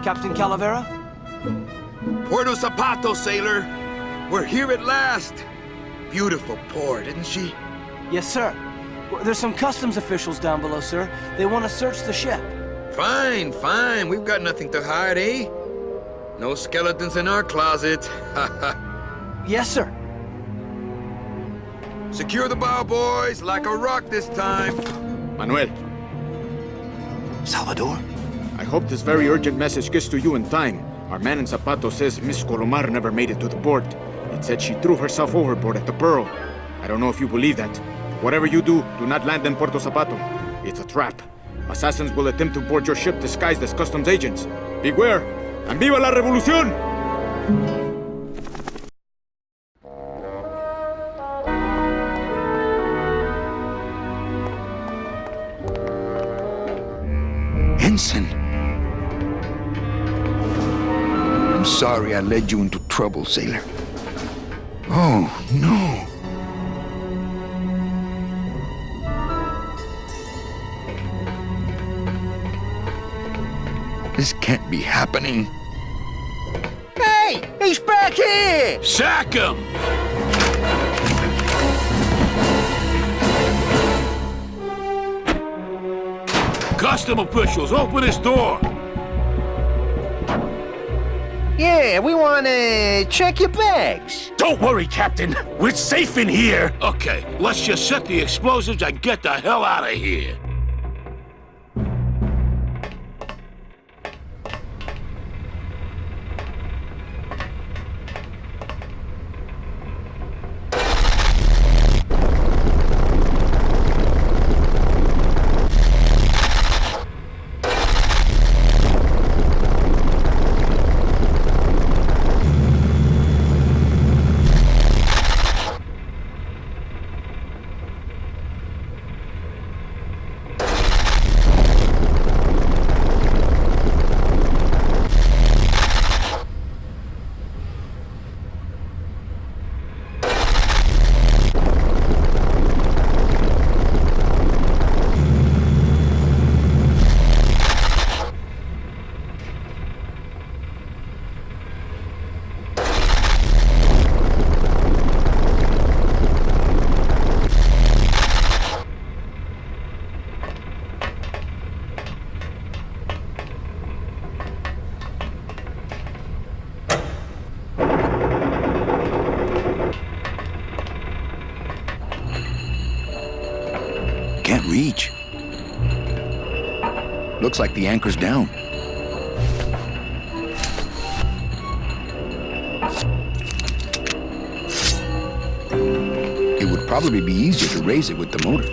Captain Calavera? Puerto Zapato, sailor. We're here at last. Beautiful port, isn't she? Yes, sir. Well, there's some customs officials down below, sir. They want to search the ship. Fine, fine. We've got nothing to hide, eh? No skeletons in our closet. Yes, sir. Secure the bow, boys, like a rock this time. Manuel, Salvador? I hope this very urgent message gets to you in time. Our man in Zapato says Miss Colomar never made it to the port. It said she threw herself overboard at the Pearl. I don't know if you believe that. Whatever you do not land in Puerto Zapato. It's a trap. Assassins will attempt to board your ship disguised as customs agents. Beware, and viva la revolución! Ensign. I'm sorry I led you into trouble, sailor. Oh, no. This can't be happening. Hey! He's back here! Sack him! Custom officials, open this door! Yeah, we want to check your bags. Don't worry, Captain. We're safe in here. Okay, let's just set the explosives and get the hell out of here. Can't reach. Looks like the anchor's down. It would probably be easier to raise it with the motor.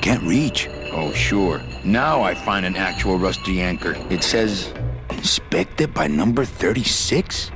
Can't reach. Oh, sure. Now I find an actual rusty anchor. It says, inspected by number 36?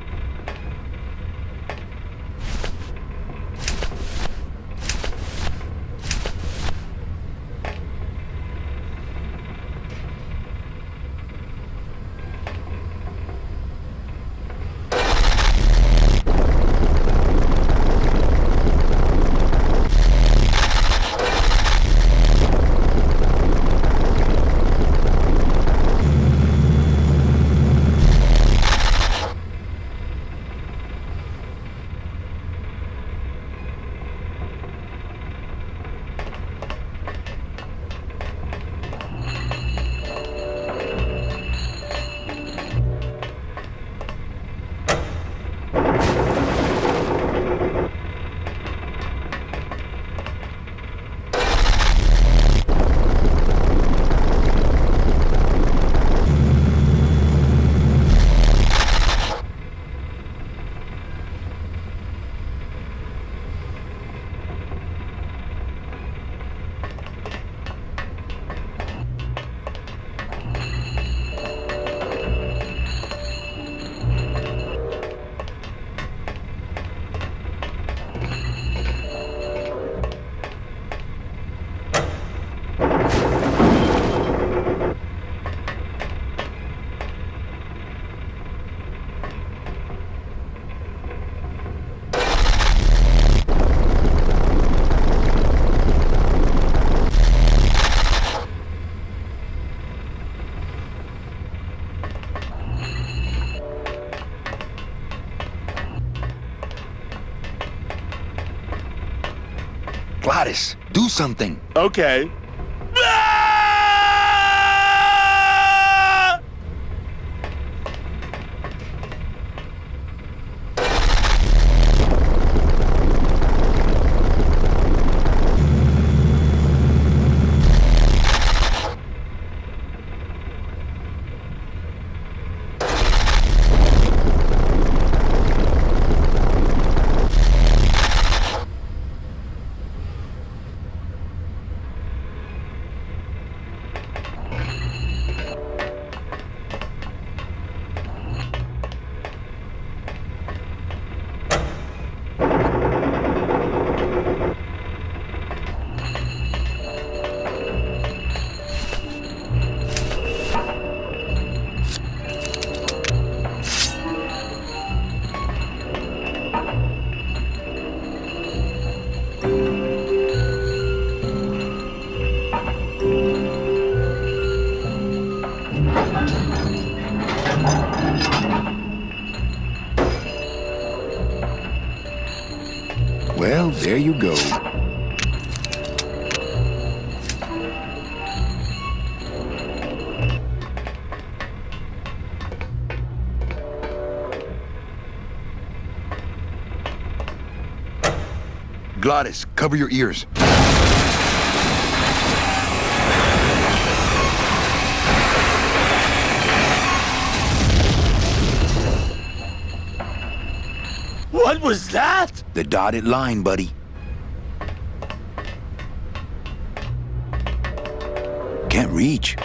Gladys, do something. Okay. Well, there you go. Gladys, cover your ears. What was that? The dotted line, buddy. Can't reach.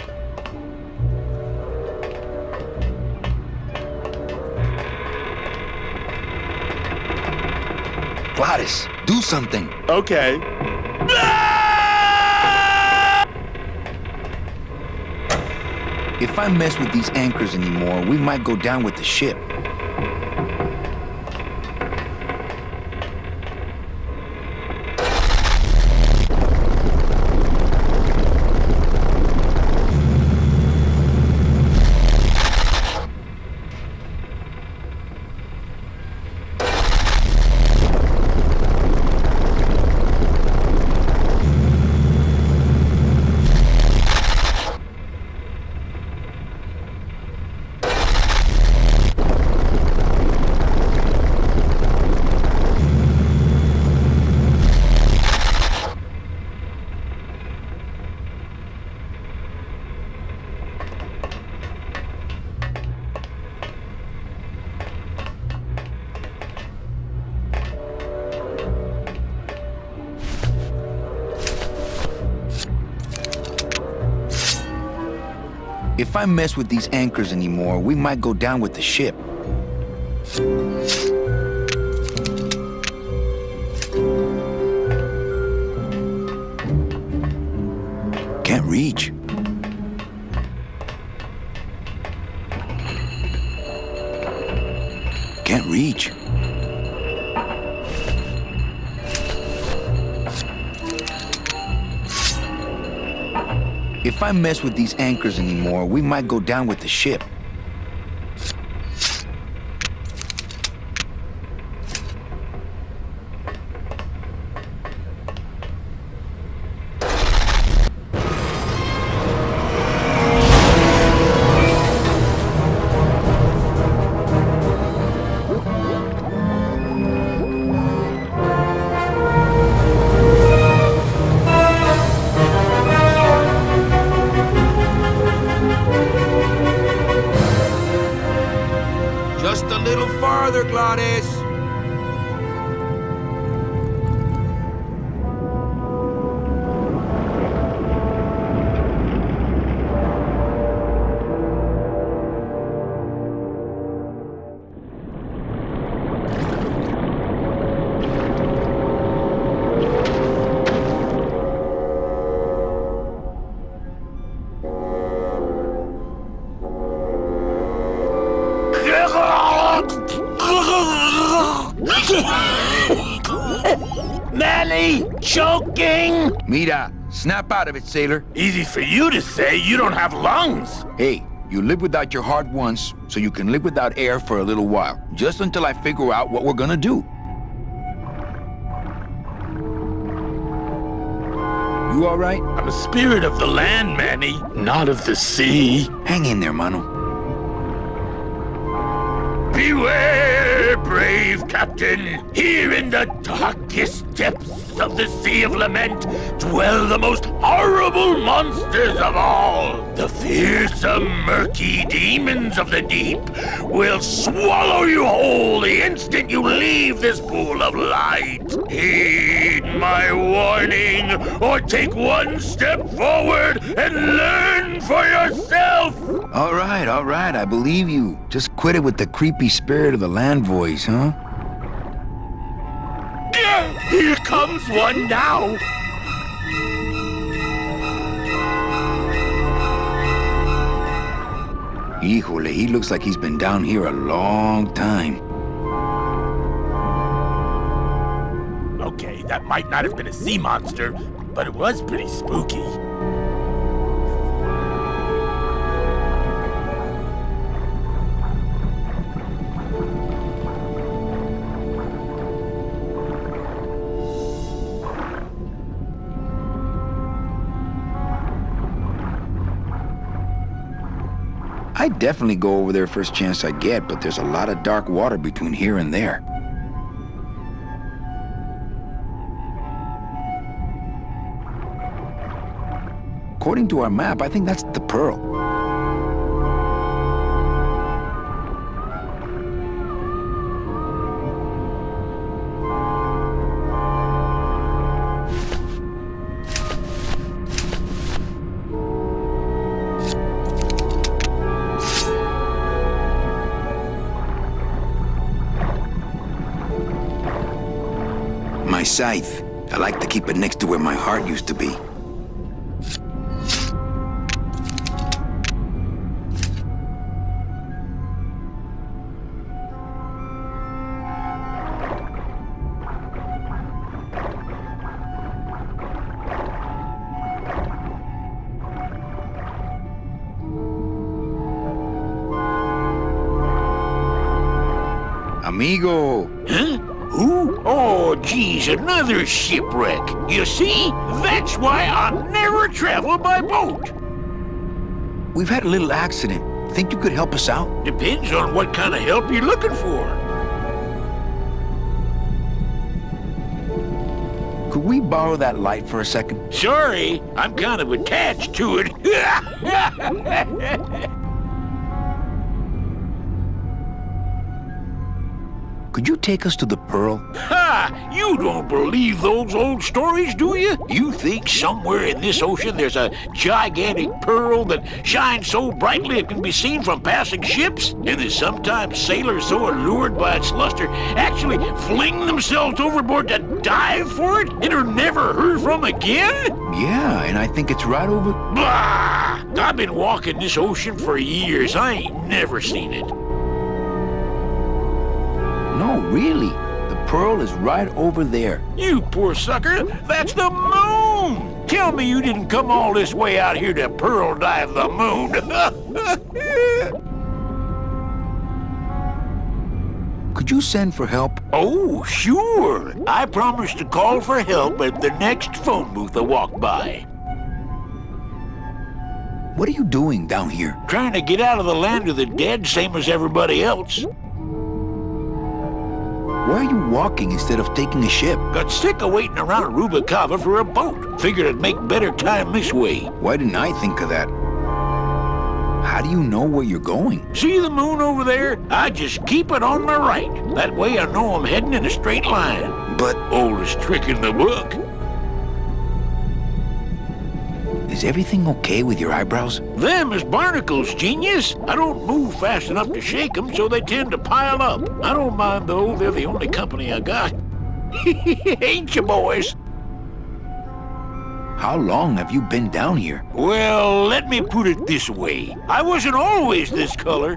Gladys, do something. Okay. If I mess with these anchors anymore, we might go down with the ship. If I mess with these anchors anymore, we might go down with the ship. Can't reach. Can't reach. If I mess with these anchors anymore, we might go down with the ship. Just a little farther, Gladys. Manny! Choking! Mira, snap out of it, sailor. Easy for you to say, you don't have lungs. Hey, you live without your heart once, so you can live without air for a little while. Just until I figure out what we're gonna do. You all right? I'm a spirit of the land, Manny, not of the sea. Hang in there, mano. Beware, brave captain! Here in the darkest depths of the Sea of Lament dwell the most horrible monsters of all. The fearsome, murky demons of the deep will swallow you whole the instant you leave this pool of light. Heed my warning, or take one step forward and learn for yourself! All right, I believe you. Just quit it with the creepy spirit of the land voice, huh? Here comes one now! Híjole, he looks like he's been down here a long time. Okay, that might not have been a sea monster, but it was pretty spooky. I'd definitely go over there first chance I get, but there's a lot of dark water between here and there. According to our map, I think that's the Pearl. My scythe. I like to keep it next to where my heart used to be. Amigo! Huh? Who? Oh, geez, another shipwreck. You see? That's why I never travel by boat. We've had a little accident. Think you could help us out? Depends on what kind of help you're looking for. Could we borrow that light for a second? Sorry, I'm kind of attached to it. Could you take us to the Pearl? Ha! You don't believe those old stories, do you? You think somewhere in this ocean there's a gigantic pearl that shines so brightly it can be seen from passing ships? And that sometimes sailors so allured by its luster actually fling themselves overboard to dive for it and are never heard from again? Yeah, and I think it's right over... Bah! I've been walking this ocean for years. I ain't never seen it. No, really. The pearl is right over there. You poor sucker, that's the moon! Tell me you didn't come all this way out here to pearl dive the moon. Could you send for help? Oh, sure. I promise to call for help at the next phone booth I walk by. What are you doing down here? Trying to get out of the land of the dead, same as everybody else. Why are you walking instead of taking a ship? Got sick of waiting around Rubicava for a boat. Figured I'd make better time this way. Why didn't I think of that? How do you know where you're going? See the moon over there? I just keep it on my right. That way I know I'm heading in a straight line. But Oldest trick in the book. is everything okay with your eyebrows? Them is barnacles, genius. I don't move fast enough to shake them, so they tend to pile up. I don't mind, though. They're the only company I got. Ain't you, boys? How long have you been down here? Well, let me put it this way. I wasn't always this color.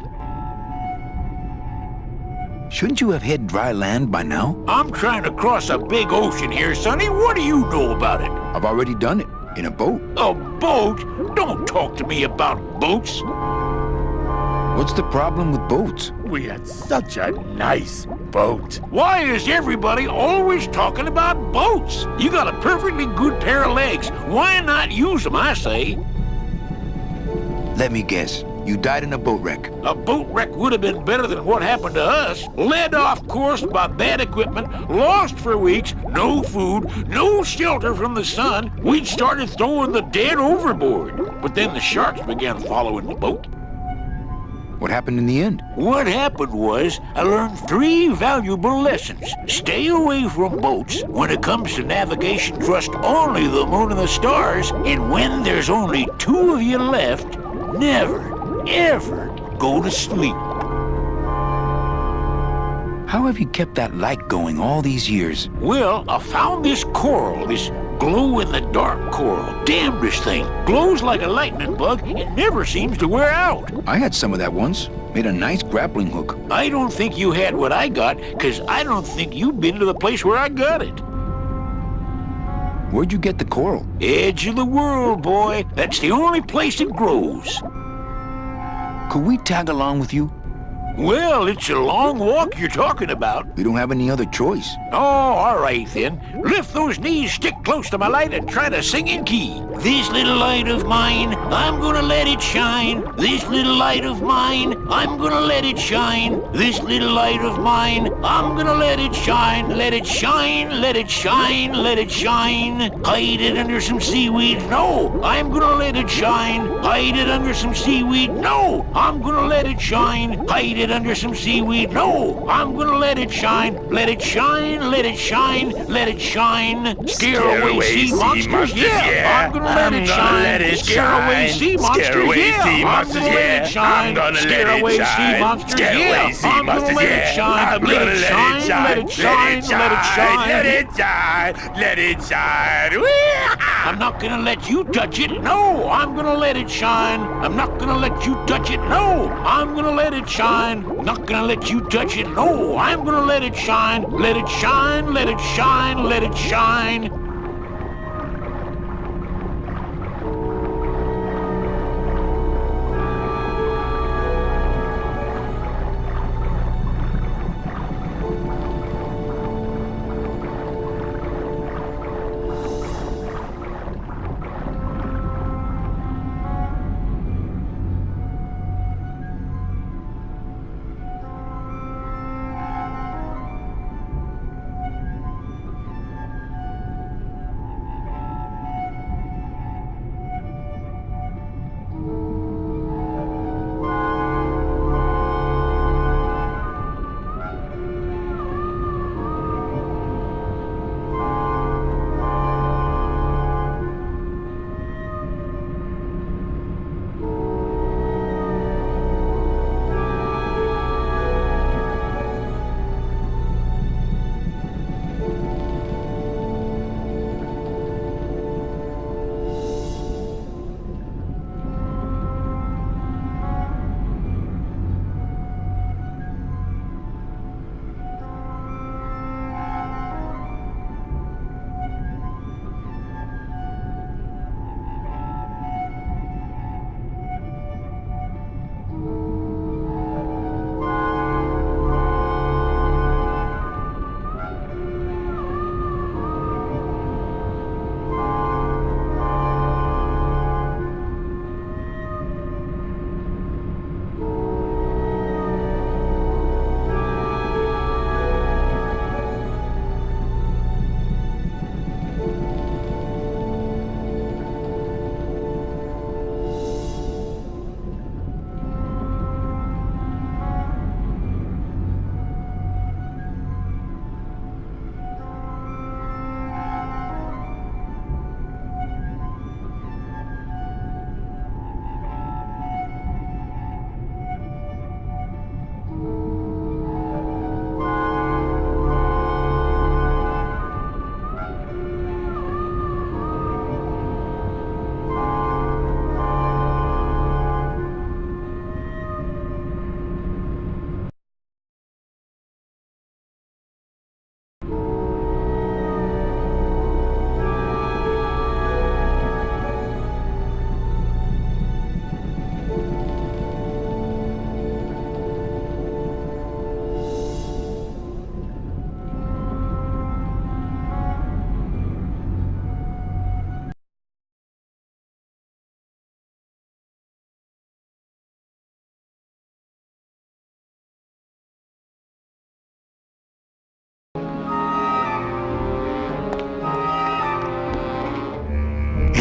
Shouldn't you have hit dry land by now? I'm trying to cross a big ocean here, Sonny. What do you know about it? I've already done it. In a boat. A boat? Don't talk to me about boats. What's the problem with boats? We had such a nice boat. Why is everybody always talking about boats? You got a perfectly good pair of legs. Why not use them, I say? Let me guess. You died in a boat wreck. A boat wreck would have been better than what happened to us. Led off course by bad equipment, lost for weeks, no food, no shelter from the sun. We'd started throwing the dead overboard. But then the sharks began following the boat. What happened in the end? What happened was, I learned 3 valuable lessons. Stay away from boats. When it comes to navigation, trust only the moon and the stars. And when there's only 2 of you left, never, ever go to sleep. How have you kept that light going all these years? Well, I found this coral, this glow-in-the-dark coral. Damn, this thing glows like a lightning bug and never seems to wear out. I had some of that once. Made a nice grappling hook. I don't think you had what I got, because I don't think you've been to the place where I got it. Where'd you get the coral? Edge of the world, boy. That's the only place it grows. Could we tag along with you? Well, it's a long walk you're talking about. We don't have any other choice. Oh, all right then. Lift those knees, stick close to my light, and try to sing in key. This little light of mine, I'm gonna let it shine. This little light of mine, I'm gonna let it shine. This little light of mine, I'm gonna let it shine. Let it shine, let it shine, let it shine. Hide it under some seaweed. No, I'm gonna let it shine. Hide it under some seaweed. No, I'm gonna let it shine. Hide it under some seaweed. No, I'm gonna let it shine. Let it shine, let it shine, let it shine. Scare away sea monsters. Yeah, I'm gonna let it shine. Scare away sea monsters. Yeah, I'm gonna let it shine. Scare away sea monsters. Yeah, I'm gonna let it shine. Let it shine, let it shine, let it shine. Let it shine, let it shine. I'm not gonna let you touch it. No, I'm gonna let it shine. I'm not gonna let you touch it. No, I'm gonna let it shine. Not gonna let you touch it. No, I'm gonna let it shine. Let it shine, let it shine, let it shine.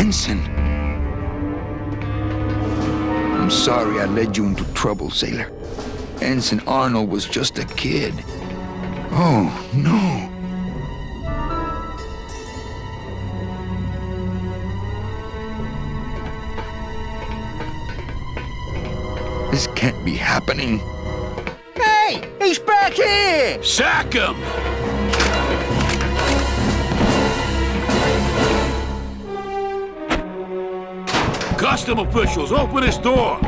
Ensign. I'm sorry I led you into trouble, sailor. Ensign Arnold was just a kid. Oh, no. This can't be happening. Hey, he's back here! Sack him! Custom officials, open this door!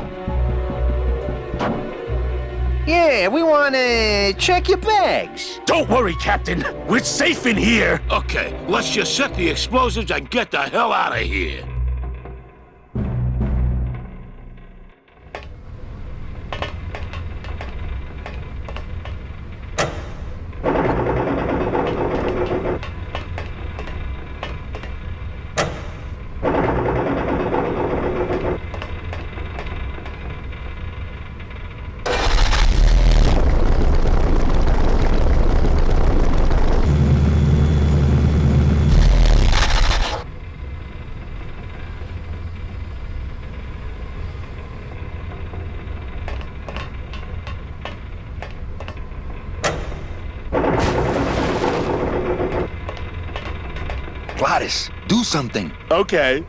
Yeah, we want to check your bags. Don't worry, Captain. We're safe in here. Okay, let's just set the explosives and get the hell out of here. Gladys, do something. Okay.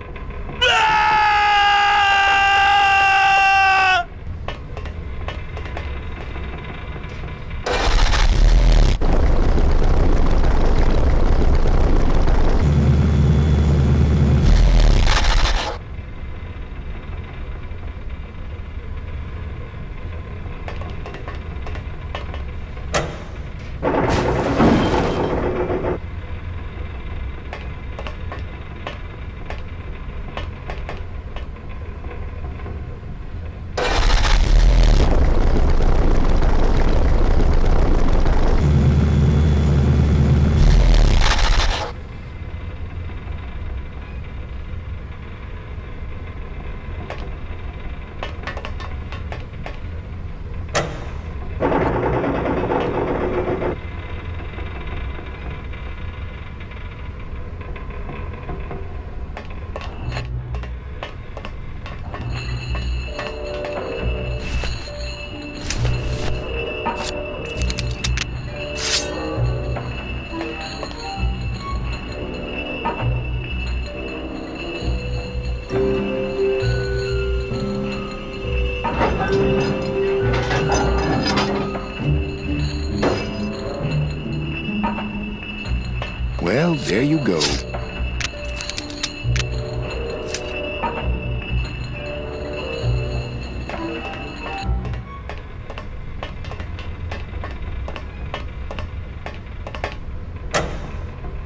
Well, there you go.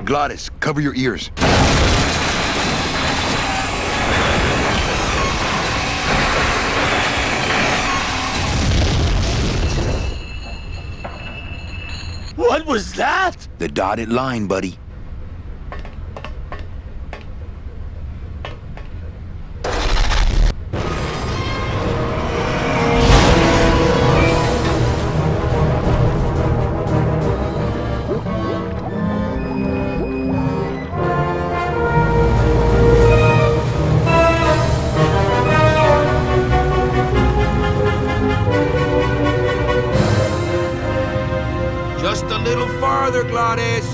Gladys, cover your ears. What was that? The dotted line, buddy. Just a little farther, Gladys.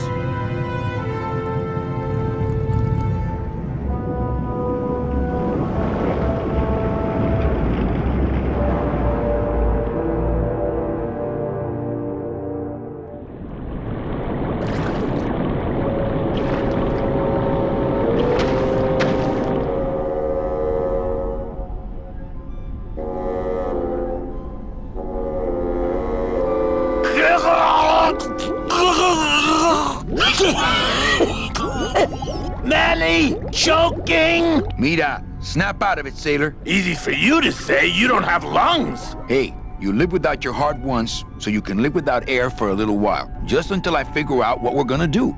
Manny, choking? Mira, snap out of it, sailor. Easy for you to say, you don't have lungs. Hey, you live without your heart once, so you can live without air for a little while. Just until I figure out what we're gonna do.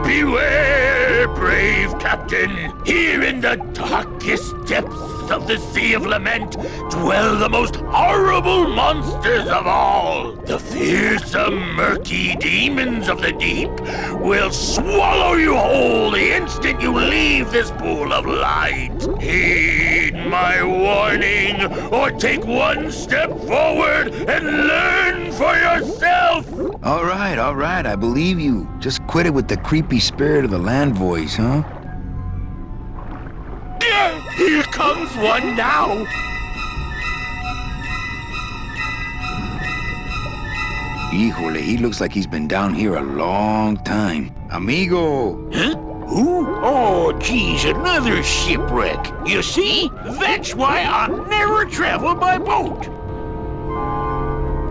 Beware, brave captain! Here in the darkest depths of the Sea of Lament dwell the most horrible monsters of all. The fearsome, murky demons of the deep will swallow you whole the instant you leave this pool of light. Heed my warning, or take one step forward and learn for yourself! All right, I believe you. Just quit it with the creepy spirit of the land voice, huh? Here comes one now! Híjole, he looks like he's been down here a long time. Amigo! Huh? Who? Oh, geez, another shipwreck. You see? That's why I never travel by boat.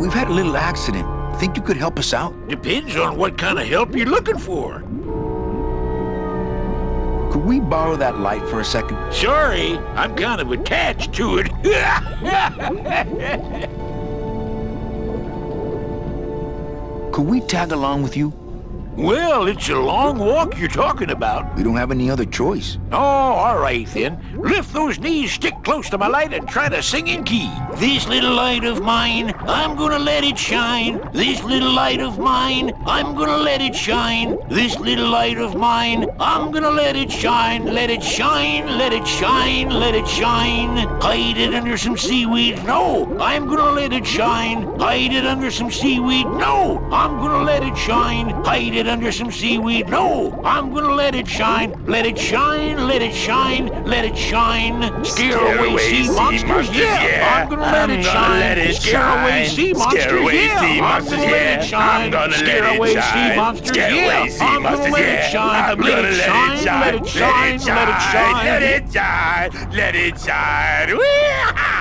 We've had a little accident. Think you could help us out? Depends on what kind of help you're looking for. Could we borrow that light for a second? Sorry, I'm kind of attached to it. Could we tag along with you? Well, it's a long walk you're talking about. We don't have any other choice. Oh, all right then. Lift those knees, stick close to my light, and try to sing in key. This little light of mine, I'm gonna let it shine. This little light of mine, I'm gonna let it shine. This little light of mine, I'm gonna let it shine. Let it shine, let it shine, let it shine. Hide it under some seaweed. No, I'm gonna let it shine. Hide it under some seaweed. No, I'm gonna let it shine. Hide it under some seaweed. No, I'm gonna let it shine. Let it shine, let it shine, let it shine. Scare away sea monsters, yeah. I'm gonna let it shine. Scare away sea monsters, yeah. I'm gonna let it shine. Scare away sea monsters, yeah. I'm gonna let it shine. Let it shine, let it shine, let it shine. Let it shine, let it shine.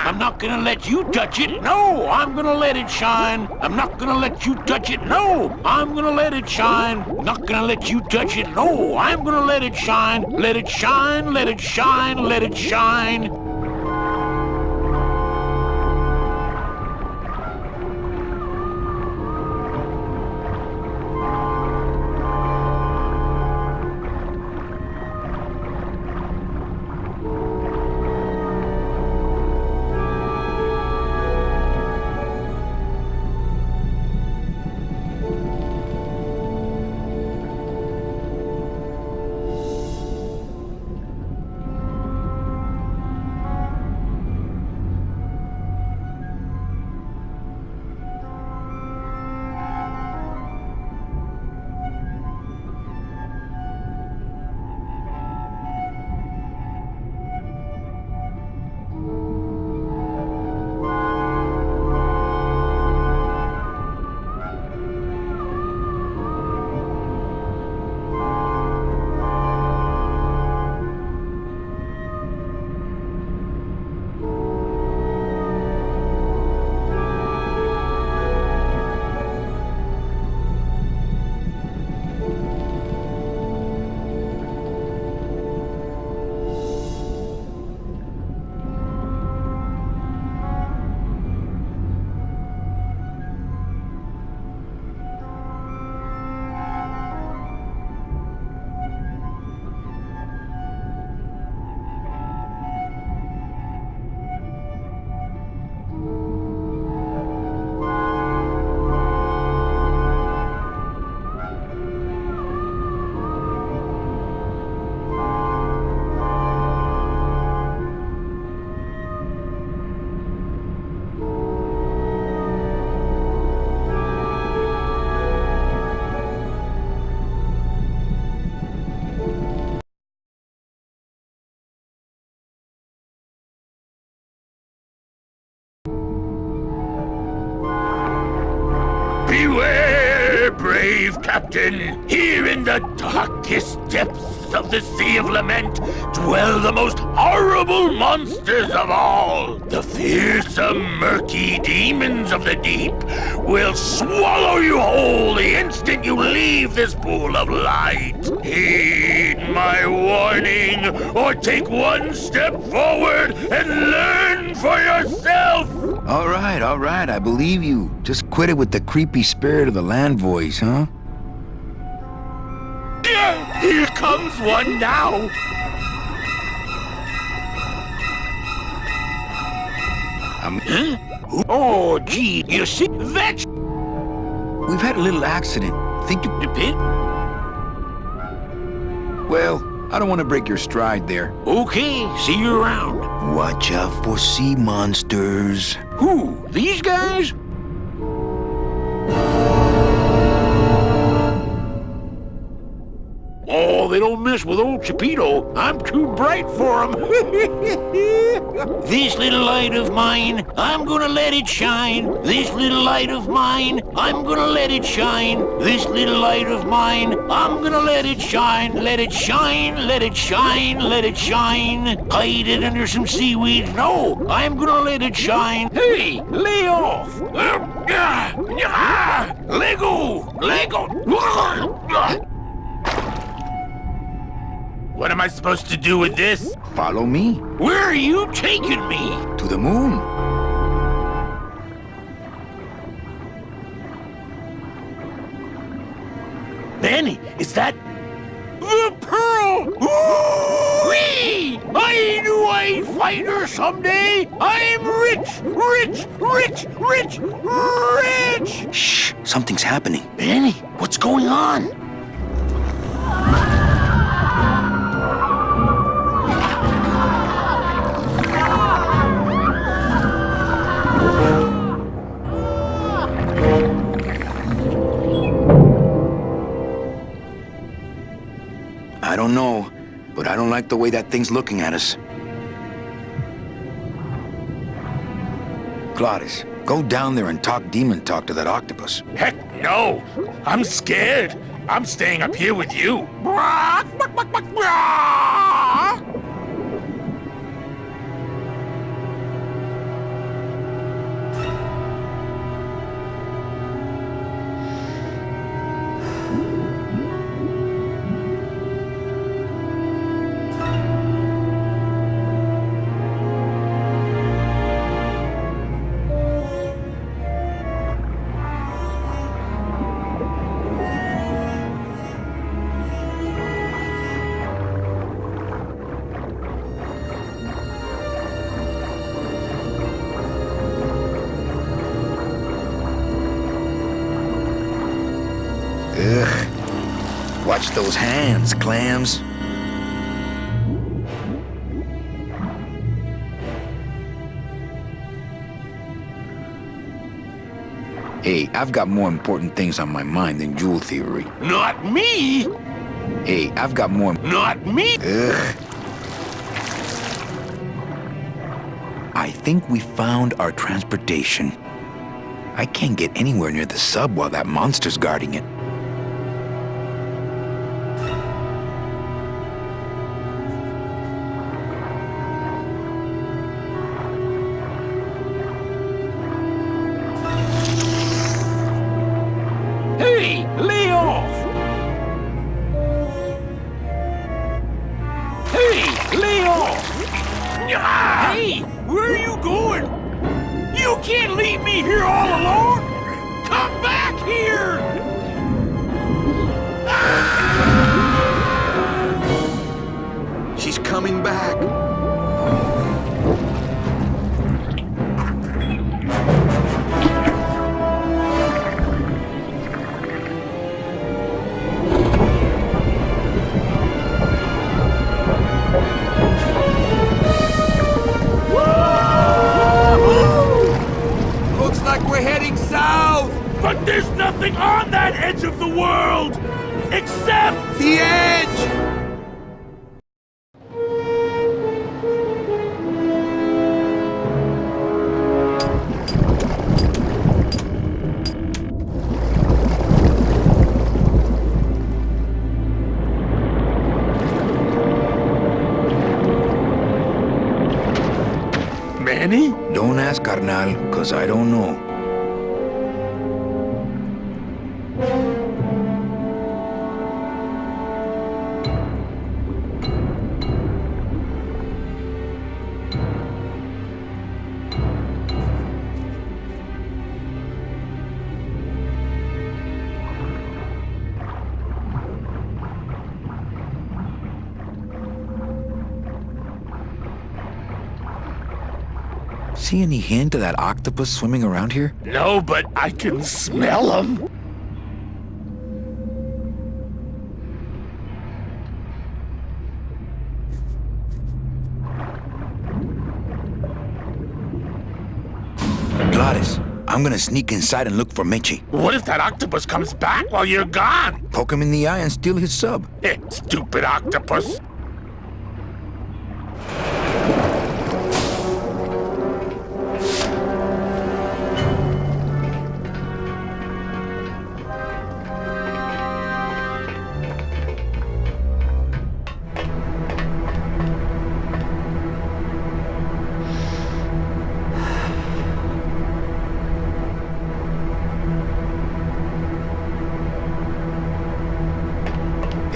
I'm not gonna let you touch it. No, I'm gonna let it shine. I'm not gonna let you touch it. No, I'm gonna let it shine. Not gonna let you touch it. No, I'm gonna let it shine. Let it shine, let it shine, let it shine. Beware, brave captain! Here in the darkest depths of the Sea of Lament dwell the most horrible monsters of all. The fearsome, murky demons of the deep will swallow you whole the instant you leave this pool of light. Heed my warning, or take one step forward and learn for yourself! All right, I believe you. Just quit it with the creepy spirit of the land voice, huh? Here comes one now. Huh? Oh, gee, you see, that's... We've had a little accident. Think you... Depend... Well, I don't want to break your stride there. Okay, see you around. Watch out for sea monsters. Who? These guys? Oh, they don't mess with old Chipito. I'm too bright for 'em. This little light of mine, I'm gonna let it shine. This little light of mine, I'm gonna let it shine. This little light of mine, I'm gonna let it shine. Let it shine, let it shine, let it shine. Hide it under some seaweed. No, I'm gonna let it shine. Hey, lay off. Let go, let go. What am I supposed to do with this? Follow me Where are you taking me? to the moon. Benny, is that... The pearl! Ooh-wee! I knew I'd find her someday! I'm rich, rich, rich, rich, rich! Shh, something's happening. Benny, what's going on? I don't know, but I don't like the way that thing's looking at us. Claudius, go down there and talk demon talk to that octopus. Heck no! I'm scared. I'm staying up here with you. Ugh. Watch those hands, clams. Hey, I've got more important things on my mind than jewel theory. Not me! Hey, I've got more... Not me! Ugh. I think we found our transportation. I can't get anywhere near the sub while that monster's guarding it. Hey, lay off! Hey, lay off! Hey, where are you going? You can't leave me here all alone! Come back here! She's coming back. Looks like we're heading south. But there's nothing on that edge of the world! Except... The edge! Manny? Don't ask, carnal, cause I don't know. see any hint of that octopus swimming around here? No, but I can smell them. Gladys, I'm gonna sneak inside and look for Meche. What if that octopus comes back while you're gone? Poke him in the eye and steal his sub. Stupid octopus.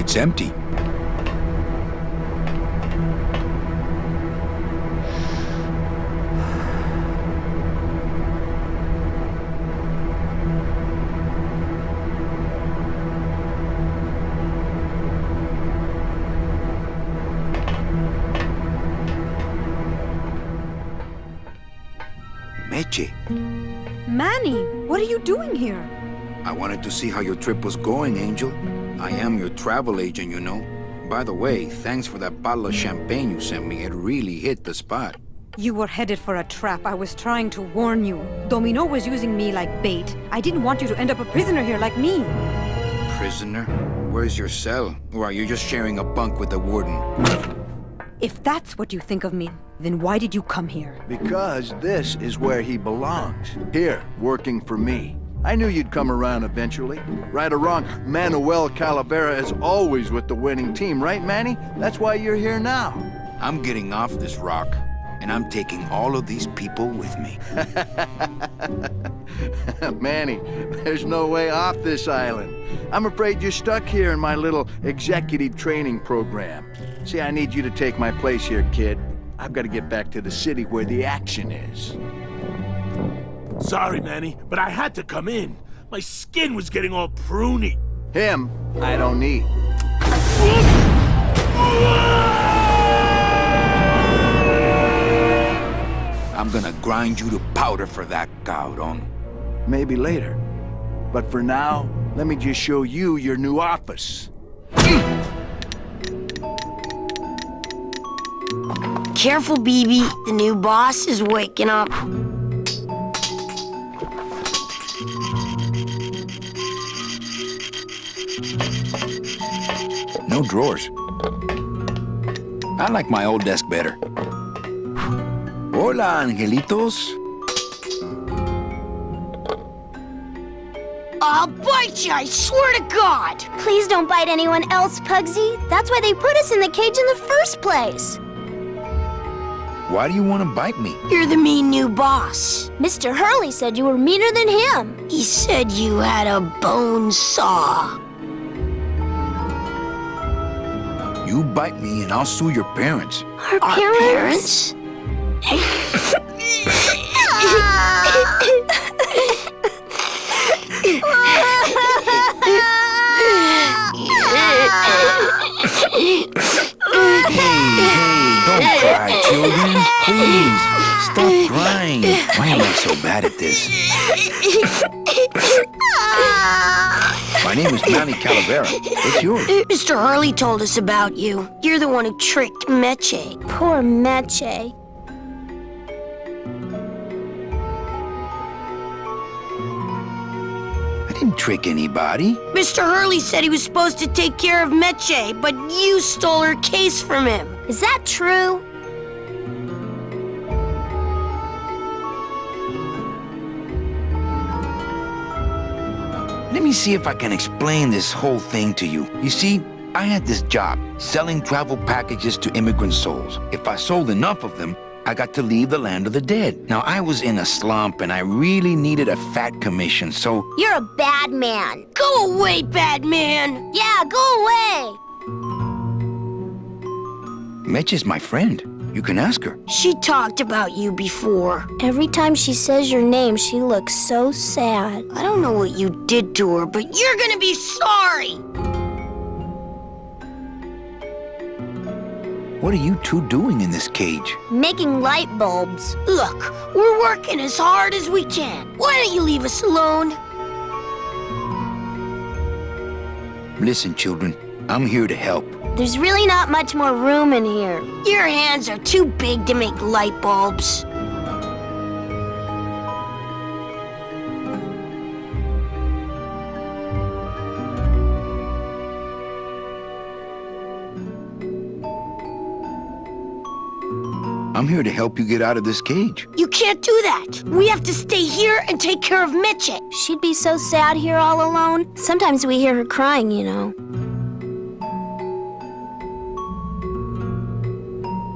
It's empty. Meche, Manny, what are you doing here? I wanted to see how your trip was going, Angel. I am your travel agent, you know. By the way, thanks for that bottle of champagne you sent me. It really hit the spot. You were headed for a trap. I was trying to warn you. Domino was using me like bait. I didn't want you to end up a prisoner here like me. Prisoner? Where's your cell? Or are you just sharing a bunk with the warden? If that's what you think of me, then why did you come here? Because this is where he belongs. Here, working for me. I knew you'd come around eventually. Right or wrong, Manuel Calavera is always with the winning team, right, Manny? That's why you're here now. I'm getting off this rock, and I'm taking all of these people with me. Manny, there's no way off this island. I'm afraid you're stuck here in my little executive training program. See, I need you to take my place here, kid. I've got to get back to the city where the action is. Sorry, Manny, but I had to come in. My skin was getting all pruny. Him, I don't need. I'm gonna grind you to powder for that, cabrón. Maybe later. But for now, let me just show you your new office. Careful, BB. The new boss is waking up. No drawers. I like my old desk better. Hola, angelitos. I'll bite you, I swear to God! Please don't bite anyone else, Pugsy. That's why they put us in the cage in the first place. Why do you want to bite me? You're the mean new boss. Mr. Hurley said you were meaner than him. He said you had a bone saw. You bite me and I'll sue your parents. Our parents? Hey, don't cry, children. Please, stop crying. Why am I so bad at this? My name is Manny Calavera. What's yours? Mr. Hurley told us about you. You're the one who tricked Meche. Poor Meche. I didn't trick anybody. Mr. Hurley said he was supposed to take care of Meche, but you stole her case from him. Is that true? Let me see if I can explain this whole thing to you. You see, I had this job, selling travel packages to immigrant souls. If I sold enough of them, I got to leave the land of the dead. Now, I was in a slump and I really needed a fat commission, so... You're a bad man. Go away, bad man! Yeah, go away! Meche's my friend. You can ask her. She talked about you before. Every time she says your name, she looks so sad. I don't know what you did to her, but you're gonna be sorry! What are you two doing in this cage? Making light bulbs. Look, we're working as hard as we can. Why don't you leave us alone? Listen, children, I'm here to help. There's really not much more room in here. Your hands are too big to make light bulbs. I'm here to help you get out of this cage. You can't do that. We have to stay here and take care of Meche. She'd be so sad here all alone. Sometimes we hear her crying, you know.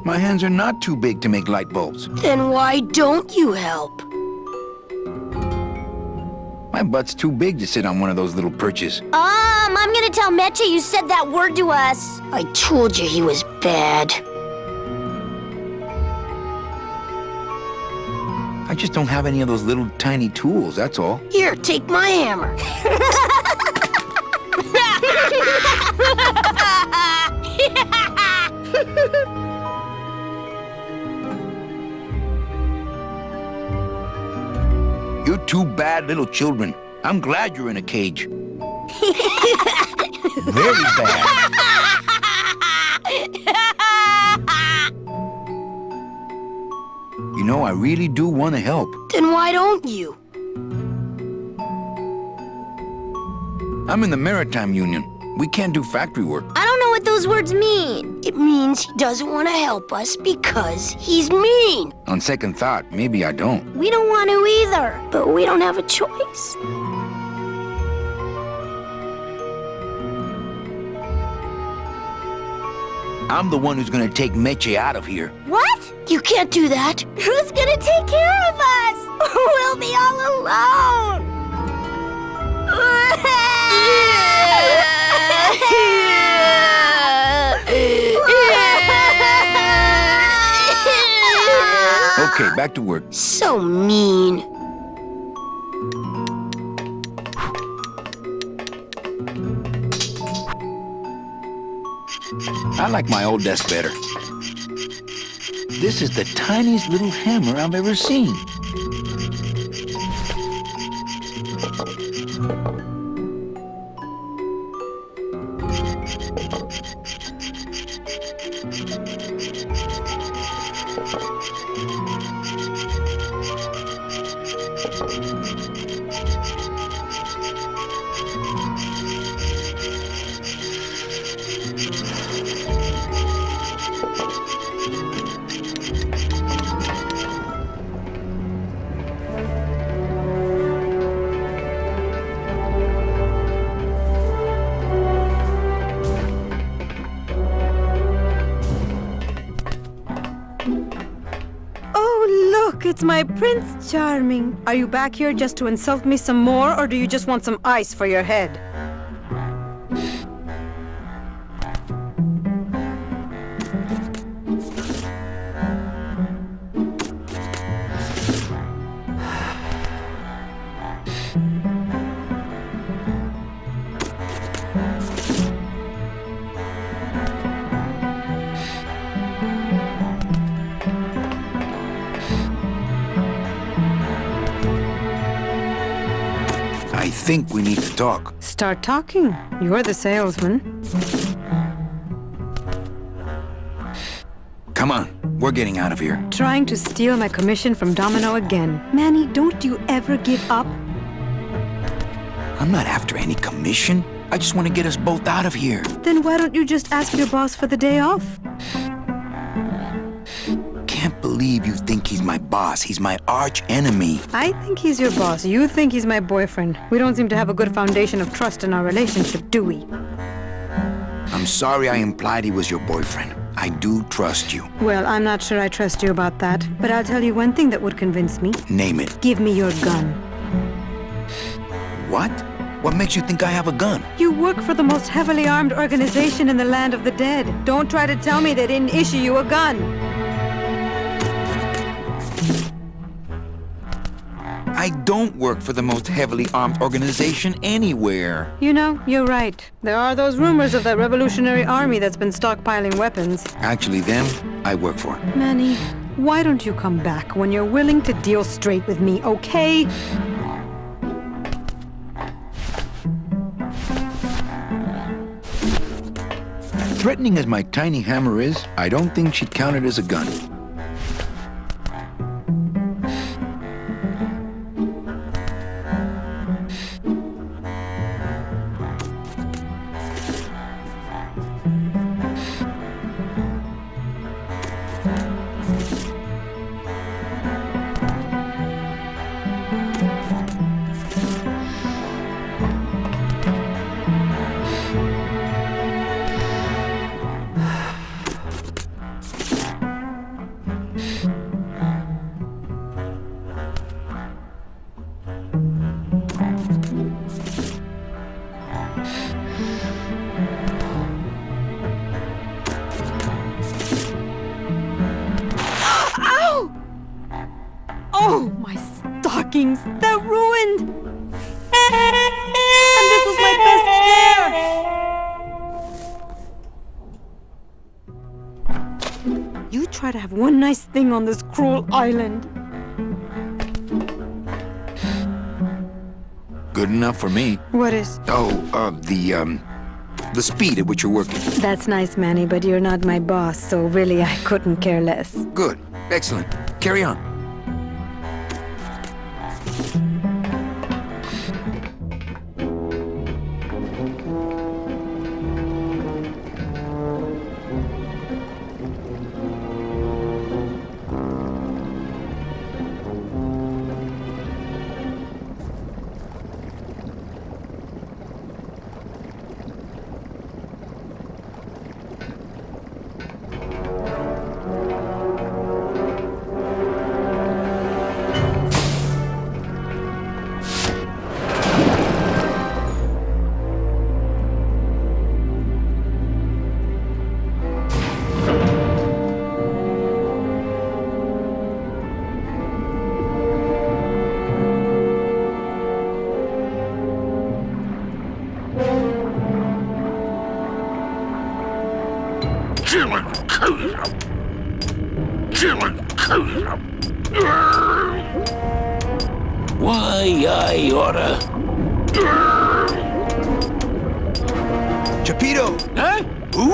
My hands are not too big to make light bulbs. Then why don't you help? My butt's too big to sit on one of those little perches. I'm gonna tell Meche you said that word to us. I told you he was bad. I just don't have any of those little tiny tools, that's all. Here, take my hammer. You're two bad little children. I'm glad you're in a cage. Very bad. You know, I really do want to help. Then why don't you? I'm in the Maritime Union. We can't do factory work. I don't know what those words mean. It means he doesn't want to help us because he's mean. On second thought, maybe I don't. We don't want to either, but we don't have a choice. I'm the one who's gonna take Meche out of here. What? You can't do that. Who's gonna take care of us? We'll be all alone. Okay, back to work. So mean. I like my old desk better. This is the tiniest little hammer I've ever seen. It's my Prince Charming. Are you back here just to insult me some more, or do you just want some ice for your head? I think we need to talk. Start talking. You're the salesman. Come on, we're getting out of here. Trying to steal my commission from Domino again. Manny, don't you ever give up? I'm not after any commission. I just want to get us both out of here. Then why don't you just ask your boss for the day off? Can't believe you think he's my boss. He's my arch enemy. I think he's your boss. You think he's my boyfriend. We don't seem to have a good foundation of trust in our relationship, do we? I'm sorry I implied he was your boyfriend. I do trust you. Well, I'm not sure I trust you about that, but I'll tell you one thing that would convince me. Name it. Give me your gun. What? What makes you think I have a gun? You work for the most heavily armed organization in the land of the dead. Don't try to tell me they didn't issue you a gun. I don't work for the most heavily armed organization anywhere. You know, you're right. There are those rumors of that revolutionary army that's been stockpiling weapons. Actually, them, I work for. Manny, why don't you come back when you're willing to deal straight with me, okay? Threatening as my tiny hammer is, I don't think she'd count it as a gun. Oh, my stockings! They're ruined! And this was my best pair! You try to have one nice thing on this cruel island. Good enough for me. What is? The speed at which you're working. That's nice, Manny, but you're not my boss, so really I couldn't care less. Good. Excellent. Carry on. Why, I oughta... Chapito! Huh? Who?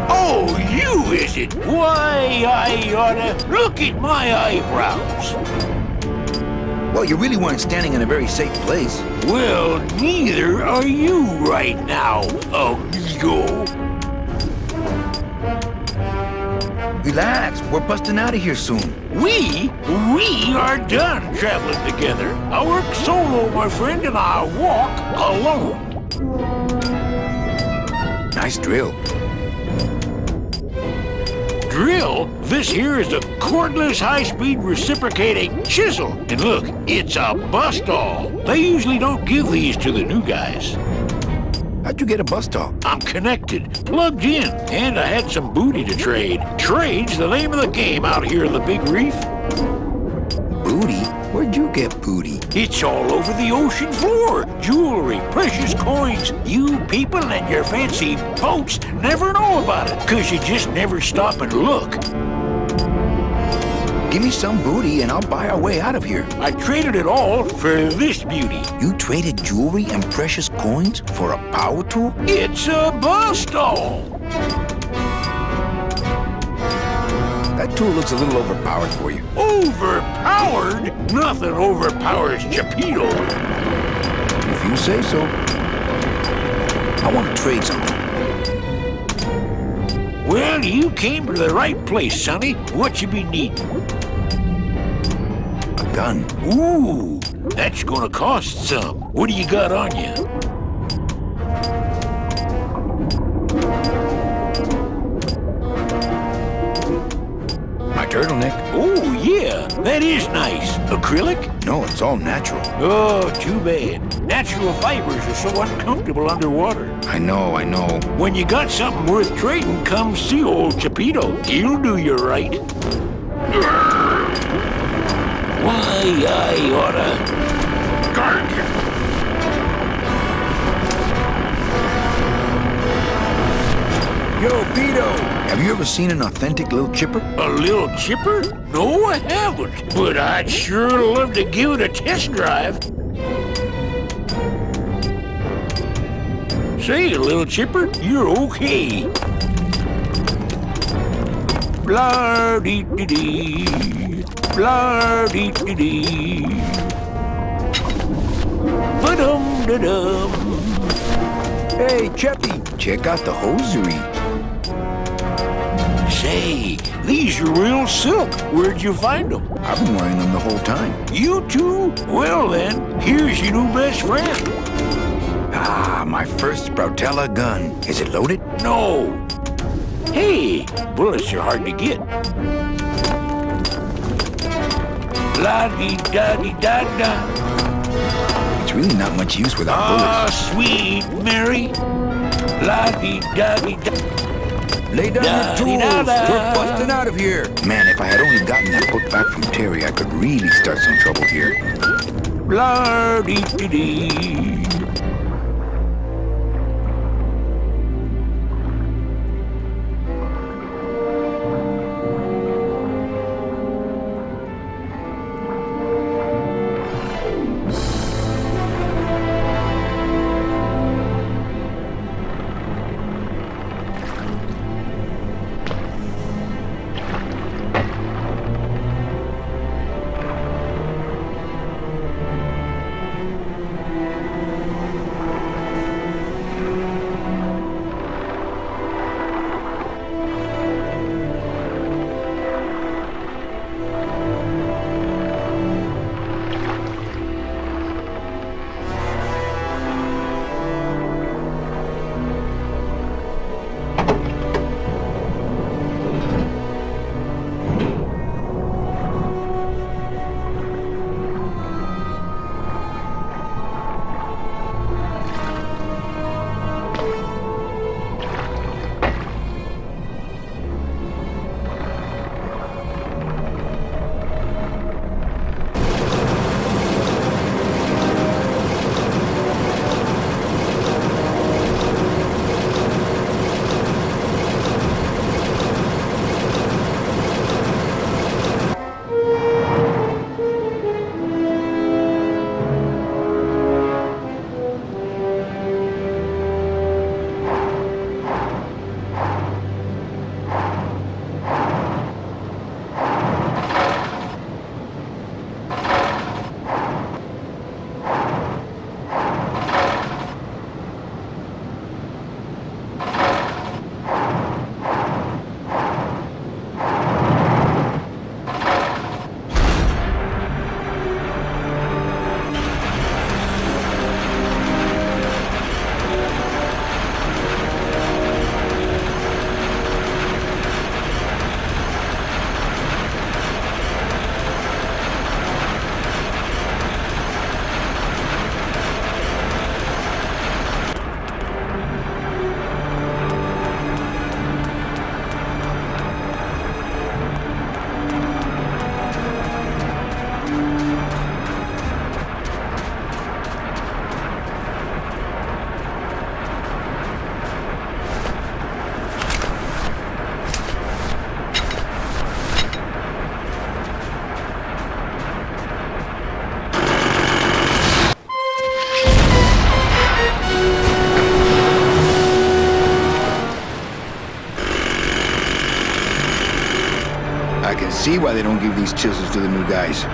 Oh, you, is it? Why, I oughta... Look at my eyebrows. Well, you really weren't standing in a very safe place. Well, neither are you right now, amigo. Relax, we're busting out of here soon. We are done traveling together. I work solo, my friend, and I walk alone. Nice drill. Drill? This here is a cordless, high-speed reciprocating chisel. And look, it's a bust-all. They usually don't give these to the new guys. How'd you get a bus stop? I'm connected, plugged in, and I had some booty to trade. Trade's the name of the game out here in the Big Reef. Booty? Where'd you get booty? It's all over the ocean floor. Jewelry, precious coins. You people and your fancy boats never know about it, 'cause you just never stop and look. Give me some booty and I'll buy our way out of here. I traded it all for this beauty. You traded jewelry and precious coins for a power tool? It's a bust-all. That tool looks a little overpowered for you. Overpowered? Nothing overpowers Chapito. If you say so. I want to trade something. Well, you came to the right place, Sonny. What you be needing? A gun. Ooh, that's gonna cost some. What do you got on you? My turtleneck. Oh, yeah, that is nice. Acrylic? No, it's all natural. Oh, too bad. Natural fibers are so uncomfortable underwater. I know. When you got something worth trading, come see old Chapito. He'll do you right. My, I oughta... Garg! Yo, Vito! Have you ever seen an authentic little chipper? A little chipper? No, I haven't. But I'd sure love to give it a test drive. Say, little chipper, you're okay. Blah-dee-dee-dee. Blah-dee-dee-dee. Ba-dum-da-dum. Hey, Cheppy, check out the hosiery. Say, these are real silk. Where'd you find them? I've been wearing them the whole time. You too? Well then, here's your new best friend. Ah, my first Sproutella gun. Is it loaded? No. Hey, bullets are hard to get. La-dee-da-dee-da-da. It's really not much use without Ah, bullets. sweet Mary. La-dee-da-dee-da. Lay down your tools. Da-dee-da-da. We're busting out of here. Man, if I had only gotten that book back from Terry, I could really start some trouble here. La-dee-dee-dee. I can see why they don't give these chisels to the new guys.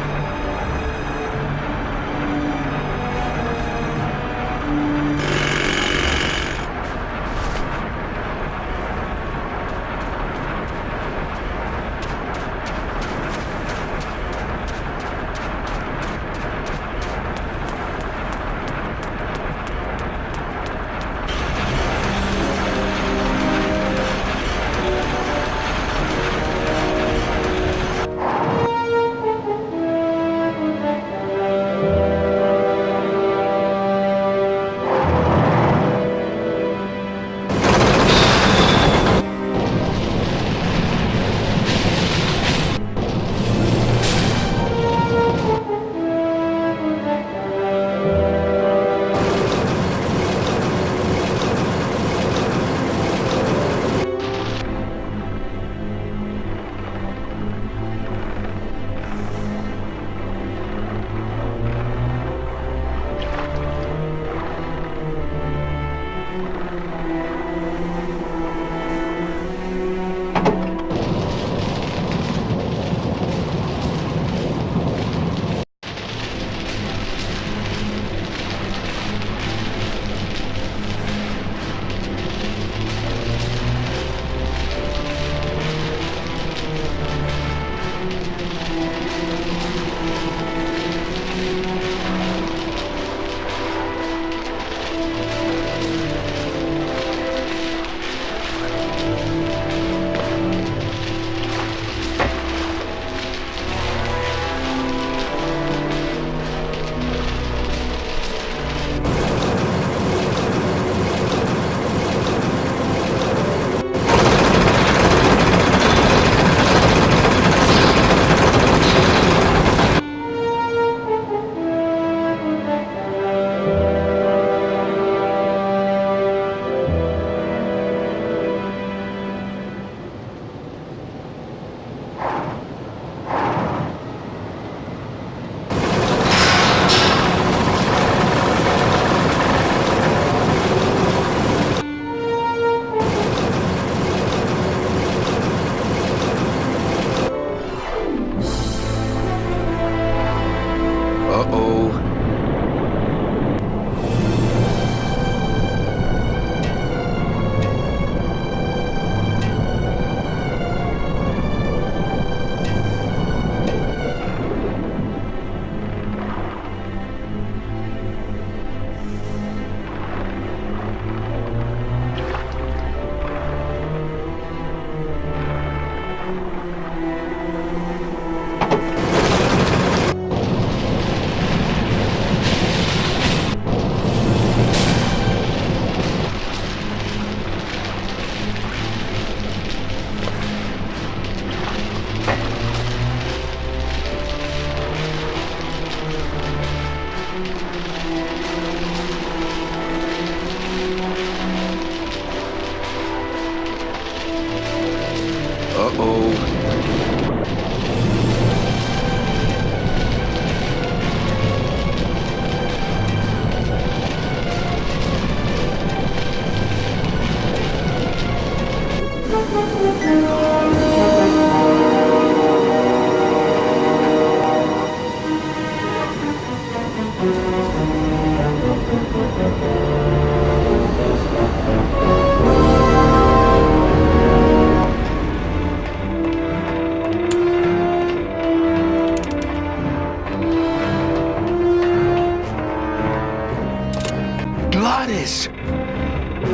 Gladys!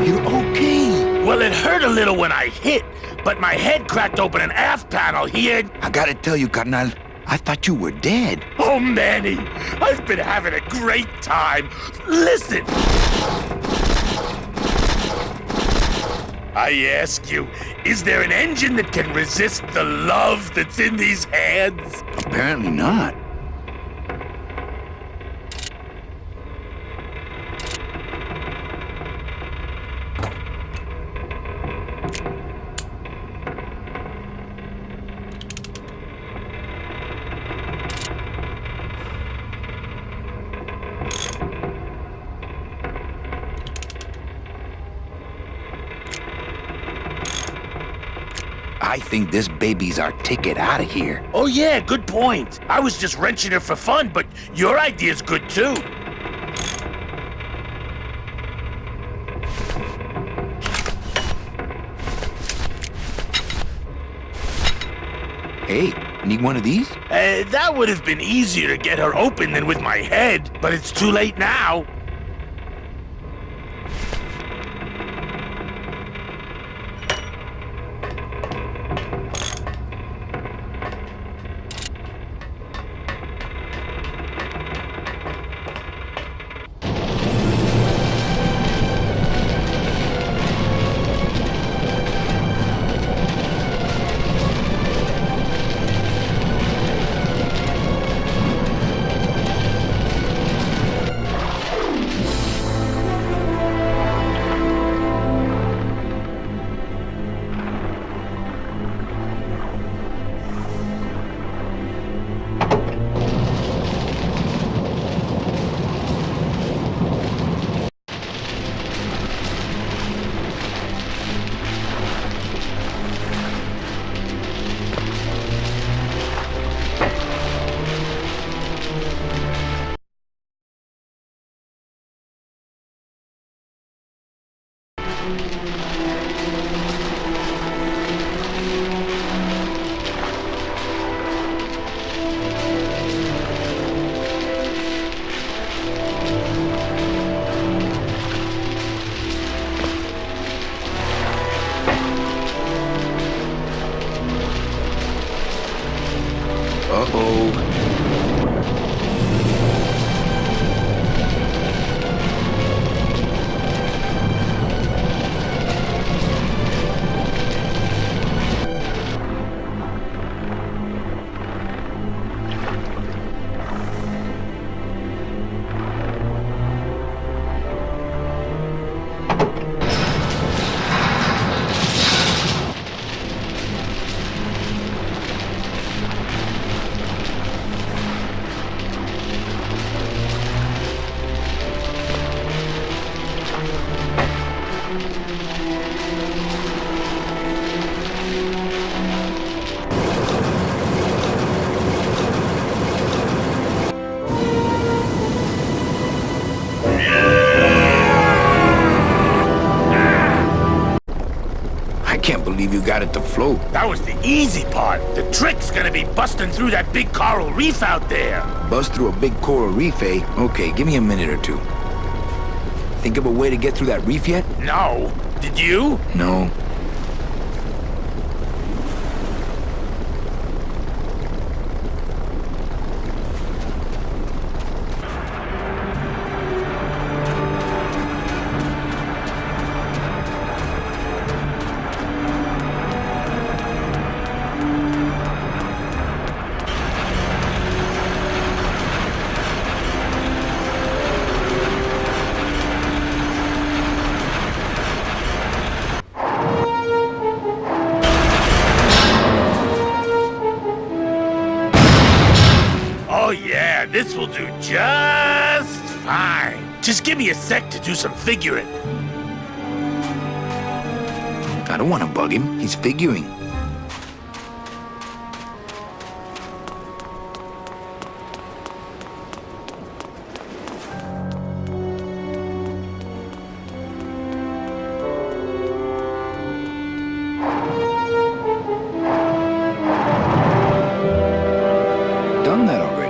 You're okay! Well, it hurt a little when I hit, but my head cracked open an aft panel here. I gotta tell you, carnal, I thought you were dead. Oh, Manny, I've been having a great time. Listen! I ask you, is there an engine that can resist the love that's in these hands? Apparently not. I think this baby's our ticket out of here. Oh yeah, good point. I was just wrenching her for fun, but your idea's good too. Hey, need one of these? That would have been easier to get her open than with my head, but it's too late now. You got it to float. That was the easy part. The trick's gonna be busting through that big coral reef out there. Bust through a big coral reef, eh? Okay, give me a minute or two. Think of a way to get through that reef yet? No. Did you? No. This will do just fine. Just give me a sec to do some figuring. I don't want to bug him. He's figuring. Done that already.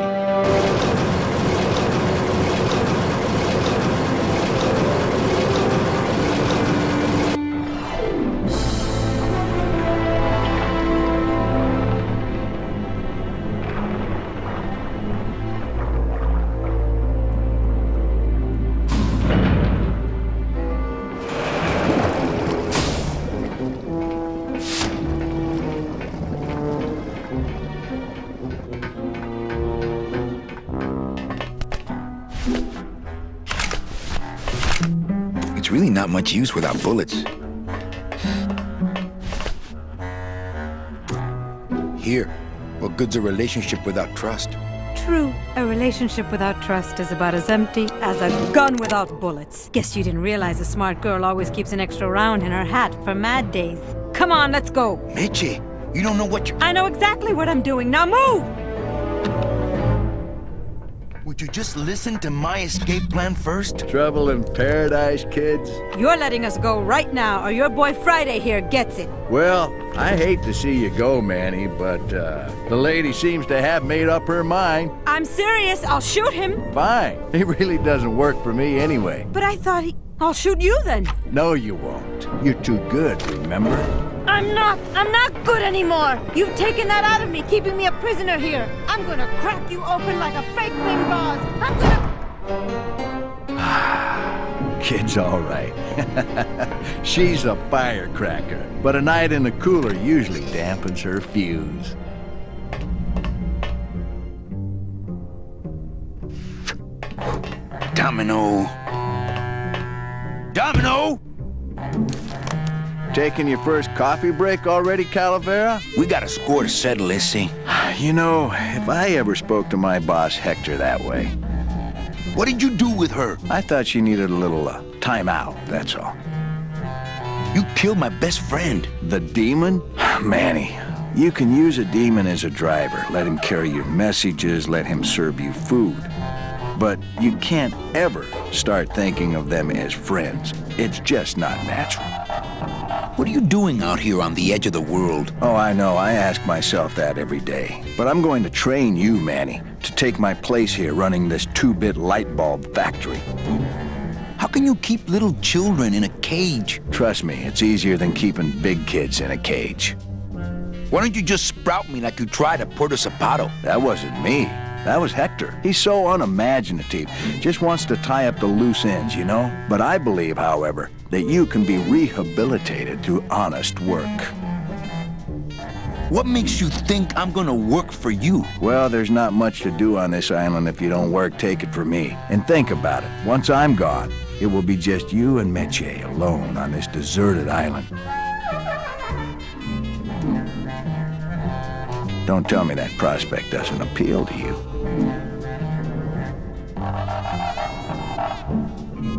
really not much use without bullets. Here, what good's a relationship without trust? True, a relationship without trust is about as empty as a gun without bullets. Guess you didn't realize a smart girl always keeps an extra round in her hat for mad days. Come on, let's go. Meche, you don't know what you... I know exactly what I'm doing. Now move! Would you just listen to my escape plan first? Trouble in paradise, kids? You're letting us go right now, or your boy Friday here gets it. Well, I hate to see you go, Manny, but the lady seems to have made up her mind. I'm serious. I'll shoot him. Fine. It really doesn't work for me anyway. But I thought I'll shoot you then. No, you won't. You're too good, remember? I'm not good anymore. You've taken that out of me, keeping me a prisoner here. I'm gonna crack you open like a fake wing gauze. I'm gonna... Kid's all right. She's a firecracker, but a night in the cooler usually dampens her fuse. Domino. Domino! Taking your first coffee break already, Calavera? We got a score to settle, Issy. You know, if I ever spoke to my boss Hector that way... What did you do with her? I thought she needed a little time out, that's all. You killed my best friend. The demon? Manny, you can use a demon as a driver. Let him carry your messages, let him serve you food. But you can't ever start thinking of them as friends. It's just not natural. What are you doing out here on the edge of the world? Oh, I know. I ask myself that every day. But I'm going to train you, Manny, to take my place here running this 2-bit light bulb factory. How can you keep little children in a cage? Trust me, it's easier than keeping big kids in a cage. Why don't you just sprout me like you tried at Puerto Zapato? That wasn't me. That was Hector. He's so unimaginative. Just wants to tie up the loose ends, you know? But I believe, however, that you can be rehabilitated through honest work. What makes you think I'm gonna work for you? Well, there's not much to do on this island if you don't work, take it from me. And think about it. Once I'm gone, it will be just you and Meche alone on this deserted island. Don't tell me that prospect doesn't appeal to you.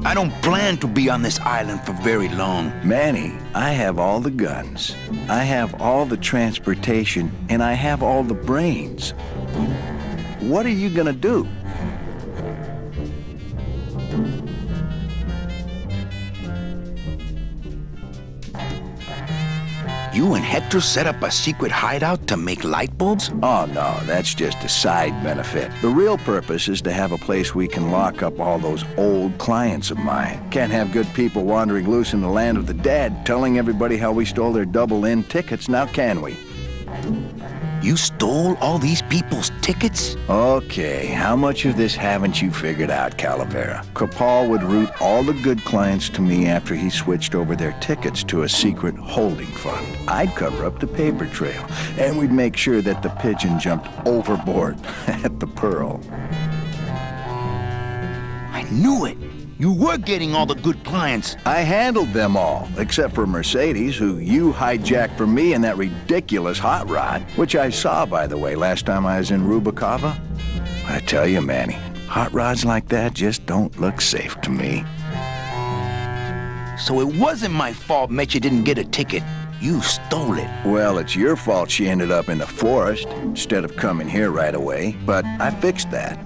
I don't plan to be on this island for very long. Manny, I have all the guns. I have all the transportation, and I have all the brains. What are you gonna do? You and Hector set up a secret hideout to make light bulbs? Oh, no, that's just a side benefit. The real purpose is to have a place we can lock up all those old clients of mine. Can't have good people wandering loose in the land of the dead, telling everybody how we stole their double-in tickets, now can we? You stole all these people's tickets? Okay, how much of this haven't you figured out, Calavera? Capal would route all the good clients to me after he switched over their tickets to a secret holding fund. I'd cover up the paper trail, and we'd make sure that the pigeon jumped overboard at the Pearl. I knew it! You were getting all the good clients. I handled them all, except for Mercedes, who you hijacked from me in that ridiculous hot rod, which I saw, by the way, last time I was in Rubacava. I tell you, Manny, hot rods like that just don't look safe to me. So it wasn't my fault Meche didn't get a ticket. You stole it. Well, it's your fault she ended up in the forest instead of coming here right away, but I fixed that.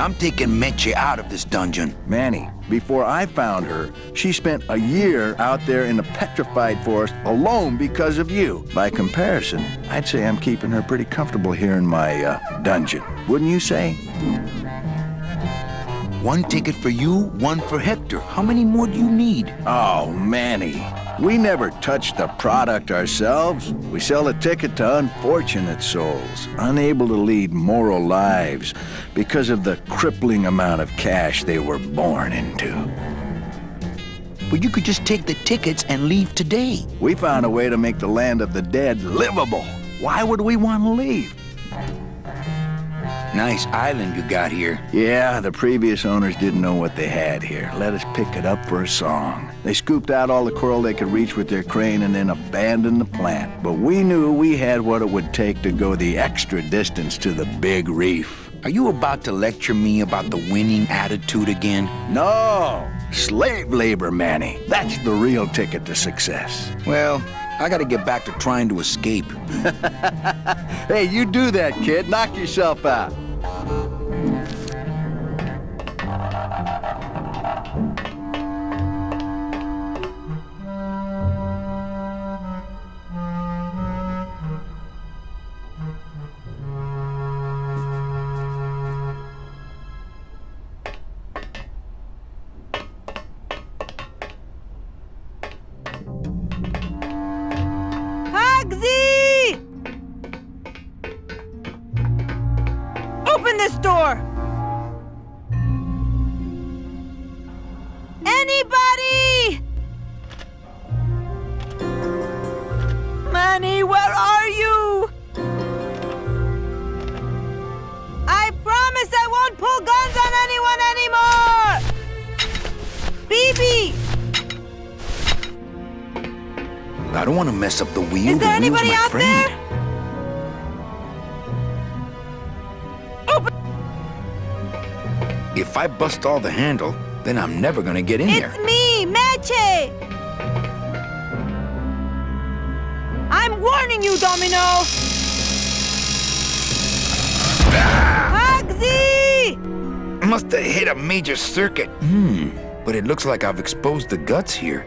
I'm taking Meche out of this dungeon. Manny, before I found her, she spent a year out there in the petrified forest alone because of you. By comparison, I'd say I'm keeping her pretty comfortable here in my dungeon. Wouldn't you say? One ticket for you, one for Hector. How many more do you need? Oh, Manny. We never touch the product ourselves. We sell a ticket to unfortunate souls, unable to lead moral lives because of the crippling amount of cash they were born into. But you could just take the tickets and leave today. We found a way to make the land of the dead livable. Why would we want to leave? Nice island you got here. Yeah, the previous owners didn't know what they had here. Let us pick it up for a song. They scooped out all the coral they could reach with their crane and then abandoned the plant. But we knew we had what it would take to go the extra distance to the big reef. Are you about to lecture me about the winning attitude again? No! Slave labor, Manny. That's the real ticket to success. Well, I gotta get back to trying to escape. Hey, you do that, kid. Knock yourself out. Pugsy! Open this door! Anybody? Manny, where are you? I promise I won't pull guns on anyone anymore! BB! I don't want to mess up the wheel. Is there The wheel's anybody my out friend. there? Open! If I bust all the handle, then I'm never gonna get in there. It's me, Meche! I'm warning you, Domino! Pugsy! Must have hit a major circuit. But it looks like I've exposed the guts here.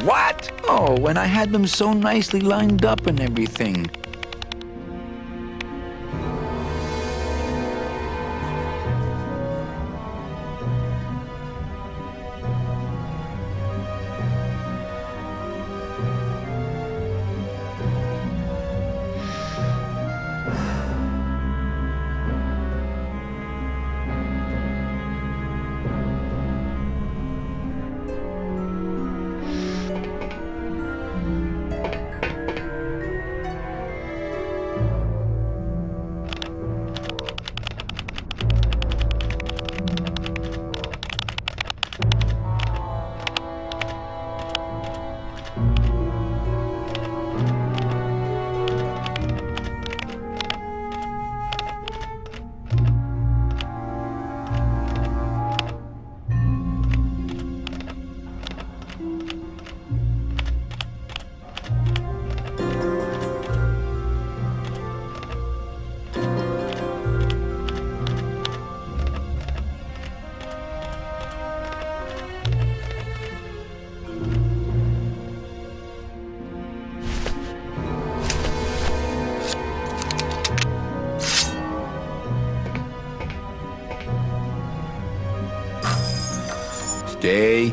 What? Oh, and I had them so nicely lined up and everything. Stay.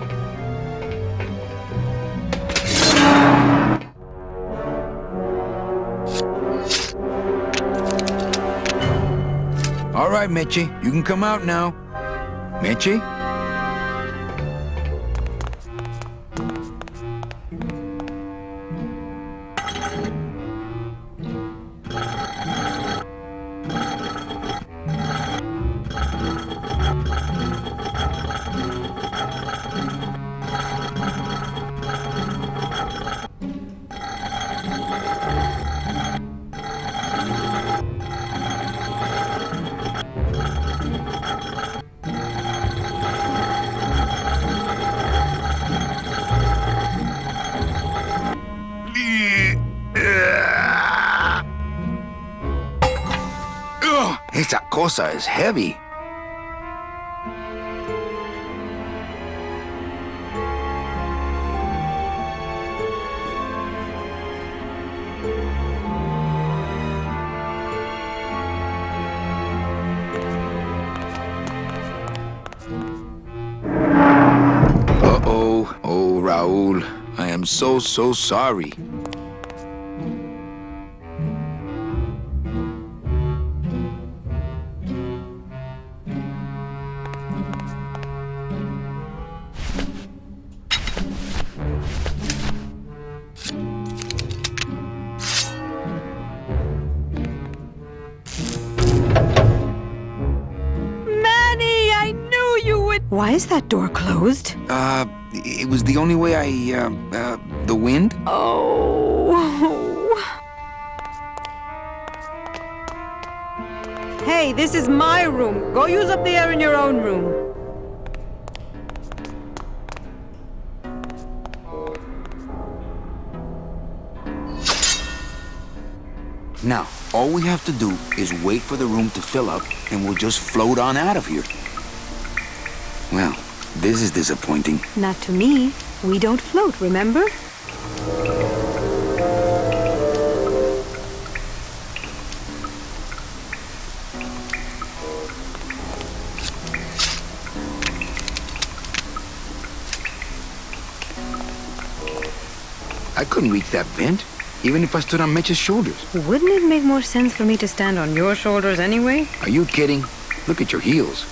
All right, Meche, you can come out now. Meche? Esa cosa is heavy. Uh-oh. Oh, Raul. I am so sorry. Why is that door closed? It was the only way the wind? Oh. Hey, this is my room. Go use up the air in your own room. Now, all we have to do is wait for the room to fill up, and we'll just float on out of here. Well, this is disappointing. Not to me. We don't float, remember? I couldn't reach that vent, even if I stood on Mitch's shoulders. Wouldn't it make more sense for me to stand on your shoulders anyway? Are you kidding? Look at your heels.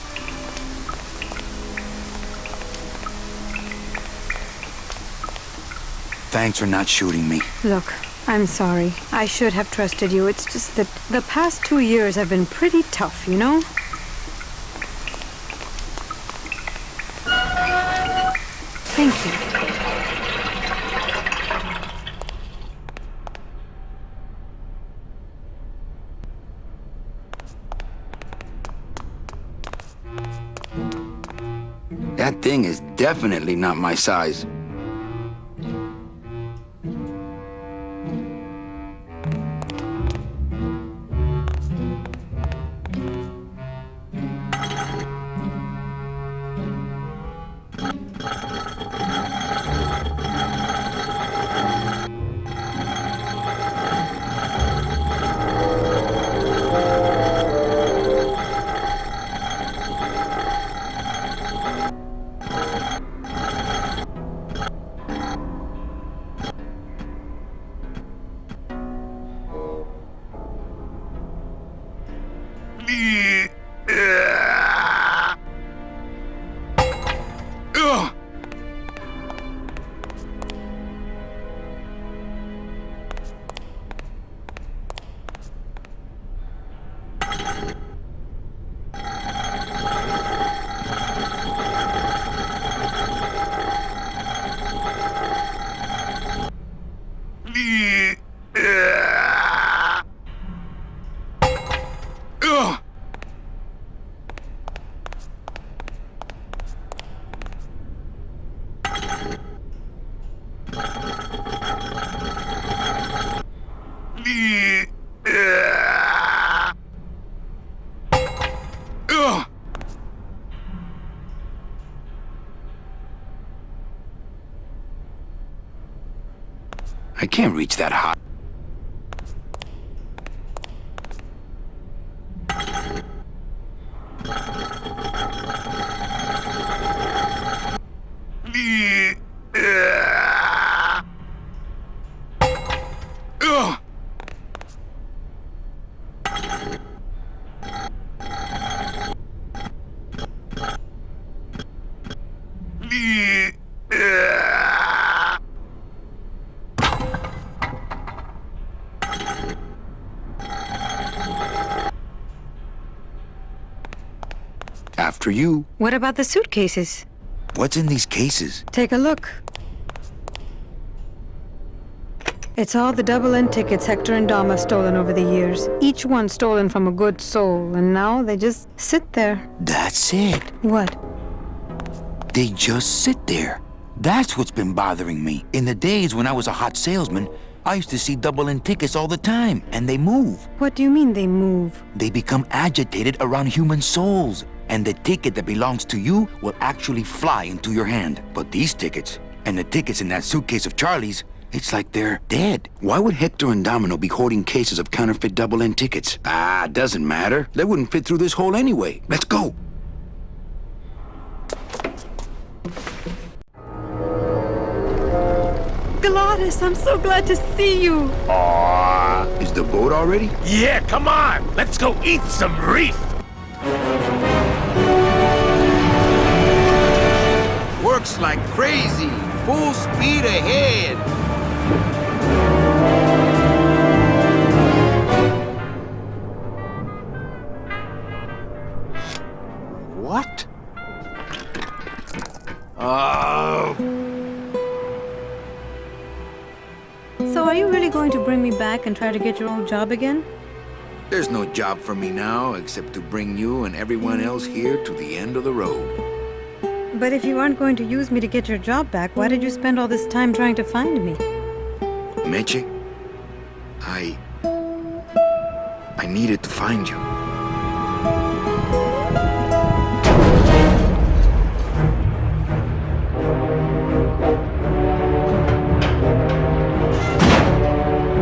Thanks for not shooting me. Look, I'm sorry. I should have trusted you. It's just that the past 2 years have been pretty tough, you know? Thank you. That thing is definitely not my size. I can't reach that high. After you. What about the suitcases? What's in these cases? Take a look. It's all the double-end tickets Hector and Dom have stolen over the years. Each one stolen from a good soul, and now they just sit there. That's it. What? They just sit there. That's what's been bothering me. In the days when I was a hot salesman, I used to see double-end tickets all the time, and they move. What do you mean they move? They become agitated around human souls, and the ticket that belongs to you will actually fly into your hand. But these tickets, and the tickets in that suitcase of Charlie's, it's like they're dead. Why would Hector and Domino be hoarding cases of counterfeit double-end tickets? Ah, doesn't matter. They wouldn't fit through this hole anyway. Let's go. Gladys, I'm so glad to see you. Aw. Is the boat already? Yeah, come on. Let's go eat some reef. Works like crazy. Full speed ahead. What? Oh. So are you really going to bring me back and try to get your old job again? There's no job for me now except to bring you and everyone else here to the end of the road. But if you aren't going to use me to get your job back, why did you spend all this time trying to find me? Meche, I needed to find you.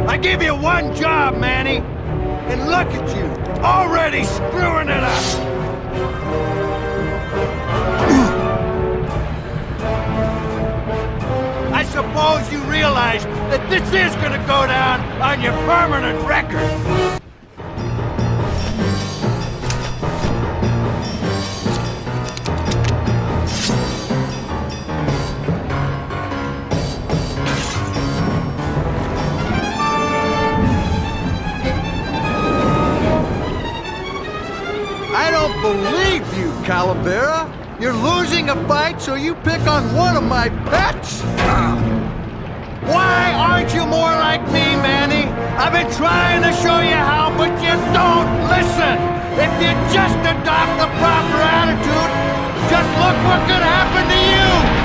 I gave you one job, Manny. And look at you, already screwing it up. I suppose you realize that this is gonna go down on your permanent record. I don't believe you, Calavera. You're losing a fight, so you pick on one of my pets? Why aren't you more like me, Manny? I've been trying to show you how, but you don't listen. If you just adopt the proper attitude, just look what could happen to you.